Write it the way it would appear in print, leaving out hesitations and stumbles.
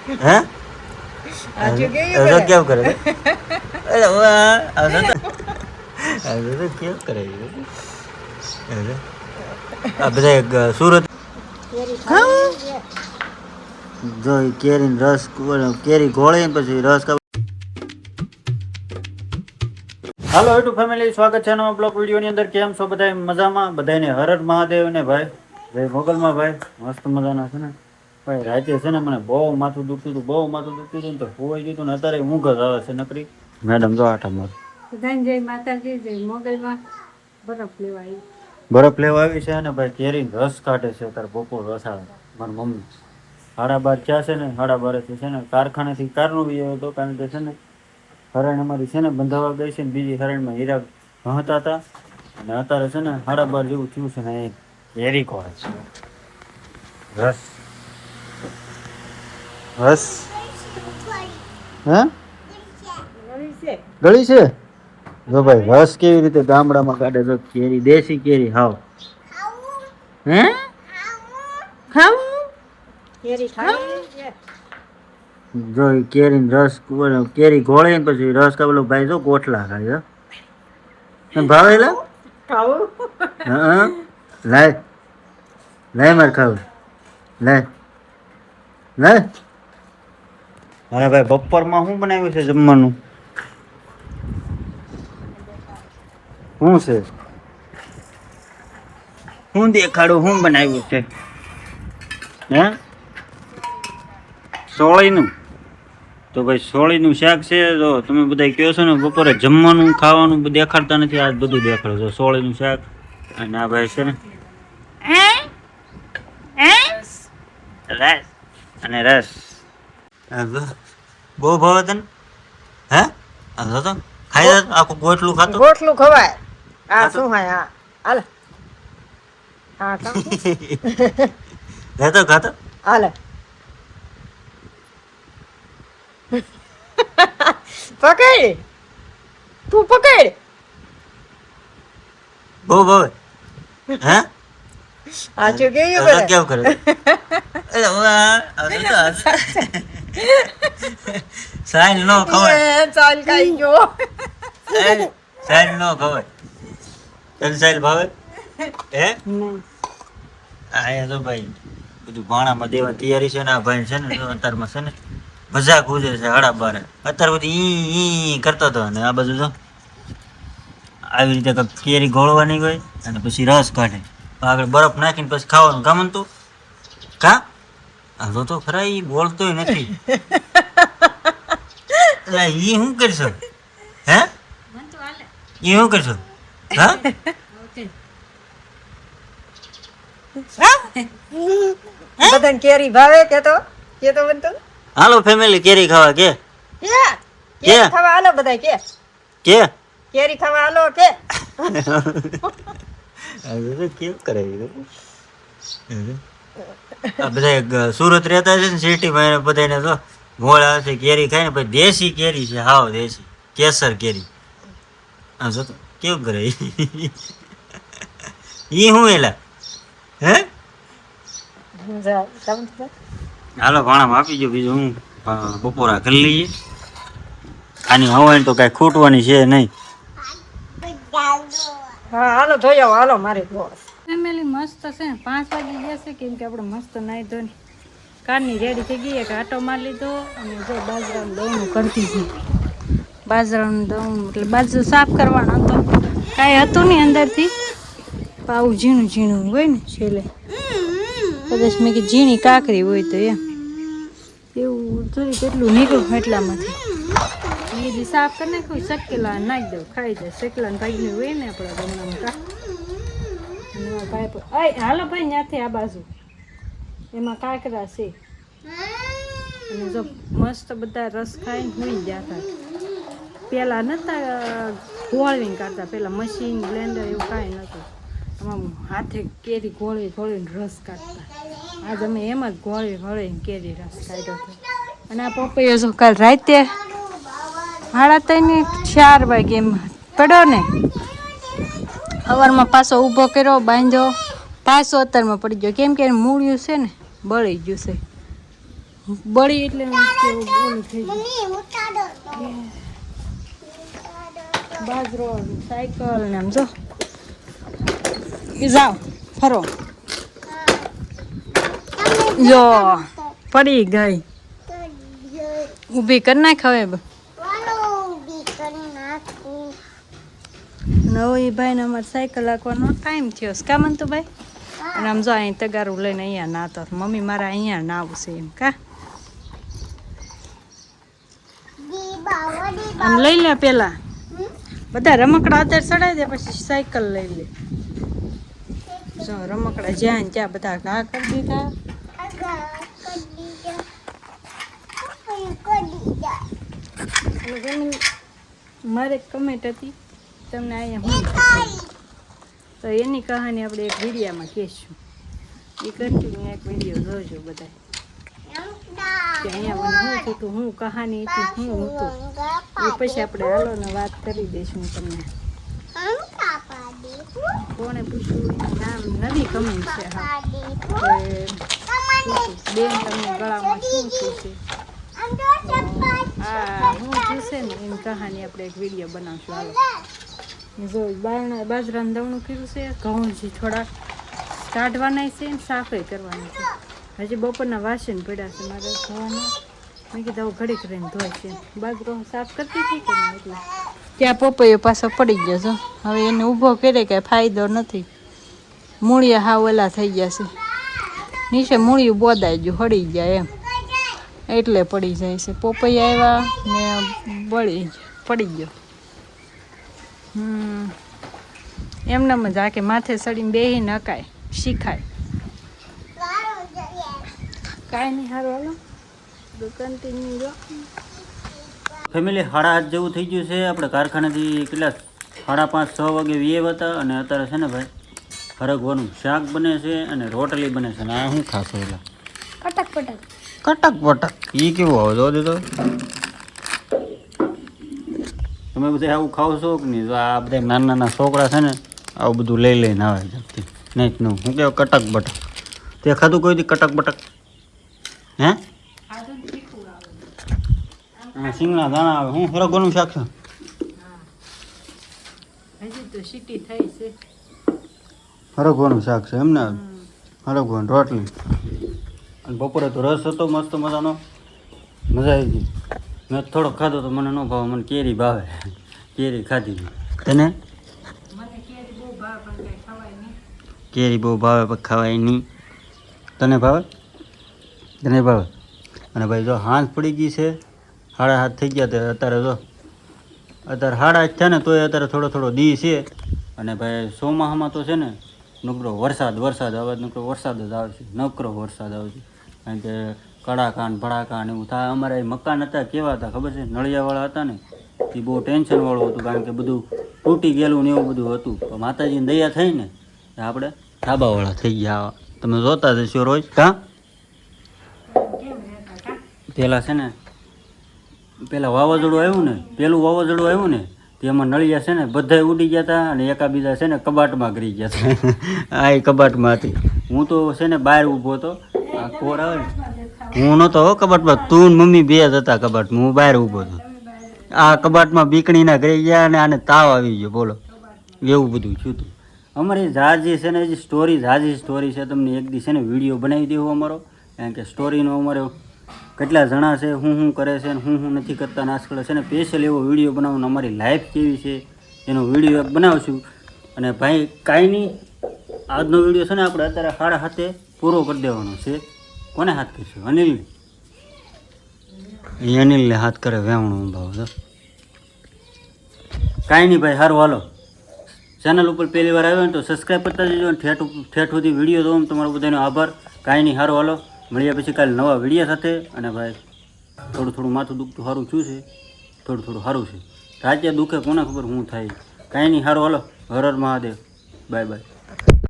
હે આજો કેવું કરે અરે વાહ આ તો કેવું કરે અરે આ બધા સુરત જો કેરી રસ કેરી ઘોળે પછી રસ. હાલો યુટ્યુબ ફેમિલી, સ્વાગત છે નવા બ્લોગ વિડીયોની અંદર. કેમ છો બધા? મજામાં? બધાને હર હર મહાદેવ ને ભાઈ જય મોગલમાં ભાઈ. મસ્ત મજાના છે ને ભાઈ. રાતે છે ને મને બહુ માથું દુખતું હતું, બહુ માથું દુખતું હતું ને તો હોઈ ગયું ને અત્યારે ઊંઘ જ આવે છે નકરી. મેડમ જો આઠા માર બધાને જય માતાજી, જય મોગલમાં. બરફ લેવા આવી, બરફ લેવા આવી છે ને ભાઈ. કેરી રસ કાઢે છે અત્યારે બપોર રસાડે મારી મમ્મી. 12:30 થયા છે ને, 12:30 છે ને કારખાનેથી કારનો બી આવ્યો હતો, કારણ કે છે ને હરણ અમારી છે ને બંધાવા ગઈ છે ને બીજી હરણમાં હીરા ભણતા હતા અને અત્યારે છે ને 12:30 જેવું થયું છે ને એ કેરી ખોળે છે. રસ રસ હે ગળી છે. જો ભાઈ રસ કેવી રીતે ગામડામાં કાઢે તો કેરી, દેશી કેરી હાવ. હે ખાવું કેરી ખાવી. જો કેરી રસ કેરી ઘોળે ને પછી રસ કાબલો ભાઈ જો ગોટલા ખાય ભાવેલા. ખાવું હા લાય લાય માર ખાવ લાય લાય. અરે ભાઈ બપોરમાં શું બનાવ્યું છે જમવાનું? શું છે? હું દેખાડું શું બનાવ્યું છે? હે સોળીનું? તો ભાઈ સોળીનું શાક છે. જો તમે બધા કહો છો ને બપોરે જમવાનું ખાવાનું દેખાડતા નથી, આજ બધું દેખાડો છો. સોળીનું શાક અને આ ભાઈ છે ને રસ અને રસ. બહુ ભાવે તને? હે તો ખાઈ આખું ગોટલું ખાતો. ગોટલું ખવાય. આ શું હાય? હા હાલ. હા ખાતો ખાતો હાલ. પકડ, તું પકડ. બહુ ભાવે. હે આજો કેવું કરે સાઈલ નો ખવાય. ચાલ ખાઈ ગયો. સાઈલ નો ખવાય. તને સાઈલ ભાવે? હે આયા તો ભાઈ બધું ભાણામાં દેવા તૈયારી છે ને. આ ભાઈ છે ને અત્યારમાં છે ને મજાક ઉજે છે 12:30. અત્યારે બધી ઈ કરતો હતો અને આ બાજુ તો આવી રીતે કેરી ગોળવાની હોય અને પછી રસ કાઢે, આગળ બરફ નાખીને પછી ખાવાનું. કામન તું કા હાલો તો ખરા, ઈ બોલતોય નથી. ઈ શું કરશો? હે ઈ શું કરશો? હા બધાને કેરી ભાવે કે તો બનતો. હાલો ફેમિલી કેરી ખાવા કે કેરી ખાવા હાલો બધા કે કેરી ખાવા હાલો કે. કેવું કરે આ બધા સુરત રહેતા છે ને સિટીમાં, બધાને તો મોળ આવે છે કેરી ખાય ને. પછી દેશી કેરી છે, હાવ દેશી કેસર કેરી. હા જો કેવું કરે ઈ શું એલા? હે હાલો ભાણામાં આપી ગયો. બીજું હું બપોરા કરી લઈએ. આની હવાય તો કઈ ખૂટવાની છે નહીં. હા હાલો જોઈ આવો હાલો. મારી ફેમિલી મસ્ત છે ને 5 વાગી ગયા છે, કેમ કે આપણે મસ્ત નાઈ ધોઈને કારની રેડી થઈ ગઈ. એક આટો મારી લીધો અને જો બાજરાનું દવણું કરતી હતી. બાજરાનું દવણું એટલે બાજરો સાફ કરવાનો હતો, કાંઈ હતું નહીં અંદરથી. આવું ઝીણું ઝીણું હોય ને છેલ્લે, કદાચ મેં કે ઝીણી કાકરી હોય તો એમ એવું જોઈ કેટલું નીકળું એટલામાંથી. બીજી સાફ કરી નાખ્યું, શેકેલા નાખી દઉં, ખાઈ જાય. શેકેલા ભાગીને હોય ને આપણા ગામડામાં કા ભાઈ. હાલો ભાઈ ત્યાંથી આ બાજુ એમાં કાંકરા છે. અને જો મસ્ત બધા રસ ખાઈને હોઈ ગયા હતા. પહેલાં નહોતા ઘોળવીને કાઢતા, પહેલાં મશીન બ્લેન્ડર એવું કાંઈ નહોતું. આમ હાથે કેરી ઘોળીને રસ કાઢતા. આજ અમે એમ જ ઘોળીને કેરી રસ કાઢ્યો હતો. અને આ પપૈયો જો કાલ રાતે 3:30 4 વાગે એમ પડ્યો ને, સવારમાં પાછો ઊભો કર્યો, બાંધ્યો, પાછો અત્યારમાં પડી ગયો. કેમ કે મૂળિયું છે ને બળી ગયું છે. બળી એટલે ઓલું થઈ ગયું. બાજરો સાયકલ ને આમ જો જાઓ ફરો. જો પડી ગઈ, ઊભી કરી નાખ હવે. નવી ભાઈ ને અમારે સાયકલ હાંકવાનો ટાઈમ થયો છે કા મનતું ભાઈ. અને આમ જો અહીં તગારું લઈને અહીંયા નાતો, મમ્મી મારા અહીંયા નાવું છે એમ કા. આમ લઈ લે પેલા બધા રમકડા અત્યારે ચડાવી દે, પછી સાયકલ લઈ લે. જો રમકડા જ્યાં ને ત્યાં બધા ઘા કરી દીધા. મારે કમેન્ટ હતી તમને અહીંયા હું તો એની કહાની આપણે એક વિડીયામાં કહેશું. એ કન્ટિન્યુ એક વિડીયો જોજો બધા કે અહીંયા મને શું થયું, હું કહાની હતી, શું હતું એ પછી આપણે હાલો ને વાત કરી દઈશું તમને. કોણે પૂછ્યું નામ નવી કમેન્ટ છે. હા બેન તમને ગળામાં શું થયું છે, હા હું જોશે ને એમ કહાની આપણે એક વિડીયો બનાવશું. હાલો જો બાજરાનું દવણું કર્યું છે, ઘઉં જે થોડા કાઢવાના છે ને સાફે કરવાના છે. હજી બપોરના વાસણ પડ્યા છે મારે ધોવાના. મેં કીધું આવું ઘડીક રહીને ધોય છે. બાજરો સાફ કરતી હતી કે નહીં એટલે ત્યાં પપૈયો પાછો પડી ગયો છે. હવે એને ઊભો કરે કે ફાયદો નથી. મૂળિયા હાવ ઓલા થઈ ગયા છે, નીચે મૂળિયું બોદાઈ ગયું, હળી ગયા એમ એટલે પડી જાય છે. પપૈયા આવ્યા ને પડી ગયો. એમનામ જ આખે માથે સડીને બેહી નકાય શીખાય કાંઈ નહીં. સારું હાલો કન્ટિન્યુ જો. ફેમિલી 8:30 જેવું થઈ ગયું છે. આપણે કારખાનેથી કેટલા 5:30-6 વાગે વીએ હતા અને અત્યારે છે ને ભાઈ હરગવાનું શાક બને છે અને રોટલી બને છે. અને આ શું ખાશો એટલે કટક પટક એ કેવું આવે જો દીધો. તમે બધા આવું ખાવ છો કે નહીં? જો આ બધા નાના નાના છોકરા છે ને આવું બધું લઈ લઈને આવે જતી નહીં નું શું કહેવાય કટક બટક. તે ખાધું કોઈ દી કટક બટક? હે સિંગના દાણા આવે. હું હરગવાનું શાક છે. હજી તો સીટી થઈ છે. હરગવાનું શાક છે એમને? હરગવાનું રોટલી અને બપોરે તો રસ હતો મસ્ત મજાનો, મજા આવી ગઈ. મેં થોડોક ખાધો તો મને ન ભાવે, મને કેરી ભાવે, કેરી ખાધી. તને? કેરી બહુ ભાવે પણ ખવાય નહીં. તને ભાવે? તને ભાવે? અને ભાઈ જો હાંજ પડી ગઈ છે, 7:30 થઈ ગયા. તે અત્યારે જો અત્યારે 8:30 છે ને તોય અત્યારે થોડો થોડો દી છે. અને ભાઈ ચોમાસામાં તો છે ને નકરો વરસાદ આવે, નકરો વરસાદ જ આવે છે, નકરો વરસાદ આવે છે. કારણ કે કડાકા ને ભડાકા ને એવું થાય. અમારે મકાન હતા કેવા હતા ખબર છે? નળિયાવાળા હતા ને એ બહુ ટેન્શનવાળું હતું, કારણ કે બધું તૂટી ગયેલું ને એવું બધું હતું. પણ માતાજીની દયા થઈ ને આપણે ધાબાવાળા થઈ ગયા. તમે જોતા જશો રોજ. કાં પેલા છે ને પેલા વાવાઝોડું આવ્યું ને તેમાં નળિયા છે ને બધાય ઉડી ગયા હતા અને એકાબીજા છે ને કબાટમાં ગરી ગયા હતા. આ એ કબાટમાં હતી. હું તો છે ને બહાર ઊભો હતો. આ કોર આવે ને હું નહોતો હો કબાટમાં, તું ને મમ્મી બે જ હતા કબાટમાં, હું બહાર ઊભો હતો. આ કબાટમાં બીકણીના ગરી ગયા અને આને તાવ આવી ગયો. બોલો એવું બધું થયું હતું. અમારી જાજી છે ને જાજી સ્ટોરી છે. તમને એક દી છે ને વિડીયો બનાવી દેવો અમારો, કારણ કે સ્ટોરીનો અમારે કેટલા જણા છે, શું કરે છે ને શું નથી કરતા નાસ્કડે છે ને સ્પેશિયલ એવો વિડીયો બનાવવાનો. અમારી લાઈફ કેવી છે એનો વિડીયો એક બનાવશું. અને ભાઈ કાંઈ નહીં, આજનો વિડીયો છે ને આપણે અત્યારે 7:30 પૂરો કરી દેવાનો છે. કોને હાથ કરશું? અનિલને. એ અનિલને હાથ કરે વેવણું ભાવ છે. કાંઈ નહીં ભાઈ, સારું હાલો. ચેનલ ઉપર પહેલી વાર આવ્યો ને તો સબસ્ક્રાઈબ કરતા જજો. અને ઠેઠ સુધી વિડીયો જોવો તમારો બધાનો આભાર. કાંઈ નહીં, સારું હાલો. મળ્યા પછી કાલે નવા વિડીયો સાથે. અને ભાઈ થોડું માથું દુખતું સારું થયું છે, થોડું સારું છે. રાતે દુખે કોને ખબર શું થાય. કાંઈ નહીં, સારું હાલો. હર હર મહાદેવ. Bye by.